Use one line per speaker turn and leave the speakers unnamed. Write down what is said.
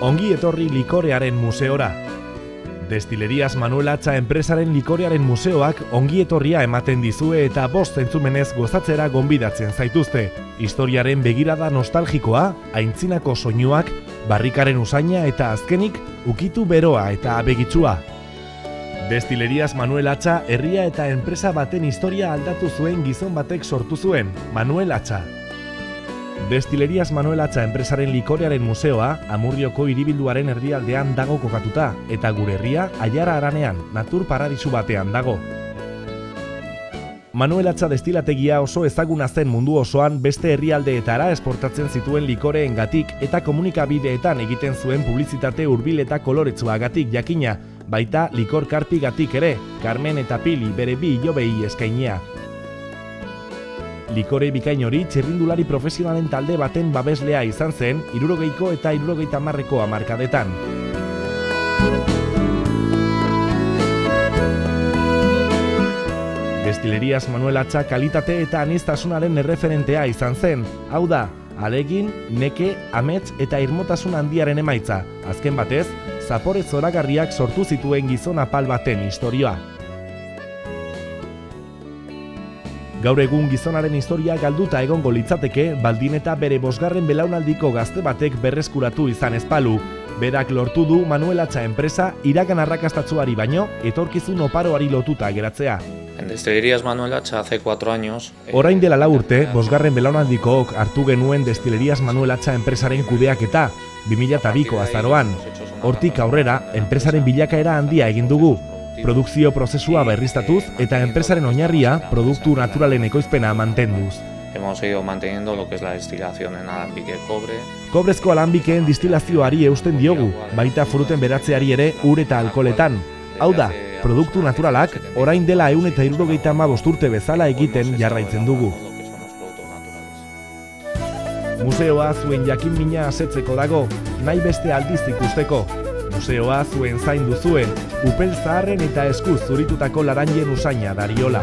Ongi etorri Likorearen museora. Destilerías Manuel Atxa enpresaren Likorearen museoak ongi etorria ematen dizue eta bost entzumenez gozatzera gonbidatzen zaituzte. Historiaren begirada nostalgikoa, aintzinako soinuak, barrikaren usaina eta azkenik ukitu beroa eta abegitsua. Destilerías Manuel Atxa herria eta enpresa baten historia aldatu zuen gizon batek sortu zuen, Manuel Atxa. Destilerías Manuel Atxa enpresaren Likorearen museoa Amurrioko hiribilduaren erdialdean dago kokatuta eta gure herria Aiara Aranean, natur paradisu batean dago. Manuel Atxa destilategia oso ezaguna zen mundu osoan beste herrialdeetara esportatzen zituen likoreengatik eta komunikabideetan egiten zuen publizitate hurbil eta koloretsuagatik jakina, baita likor karpigatik ere, Carmen eta Pili bere bi ilobei eskainia. Likore bikain hori txirrindulari profesionalen talde baten babeslea izan zen 60ko eta 70ko hamarkadetan. Destilerías Manuel Atxa kalitate eta aniztasunaren erreferentea izan zen, hau da, alegin, neke, amets eta irmotasun handiaren emaitza, azken batez, zapore zoragarriak sortu zituen gizon apal baten istorioa. Gaur egun gizonaren historia galduta egongo litzateke, baldin eta bere bosgarren belaunaldiko gazte batek berreskuratu izan ezpalu. Berak lortu du Manuel Atxa enpresa iragan arrakastatsuari baino, etorkizun oparoari lotuta geratzea.
En Destilerías Manuel Atxa hace 4 años...
Orain dela 4 urte, bosgarren belaunaldikook hartu genuen Destilerías Manuel Atxa enpresaren kudeaketa, 2002ko azaroan. Hortik aurrera, enpresaren bilakaera handia egin dugu. Produkzio prozesua berriztatuz eta enpresaren oinarria produktu naturalen ekoizpena mantenduz.
Hemos ido manteniendo lo que es la destilación en alambique cobre.
Kobrezko alambikeen distilazioari eusten diogu, baita fruten beratzeari ere ur eta alkoholetan. Hau da, produktu naturalak orain dela 175 urte bezala egiten jarraitzen dugu. Museoa zuen jakin-mina asetzeko dago, nahi beste aldiz ikusteko. Museoa zuen zain duzue, upel zaharren eta eskuz zuritutako laranjen usaina dariola.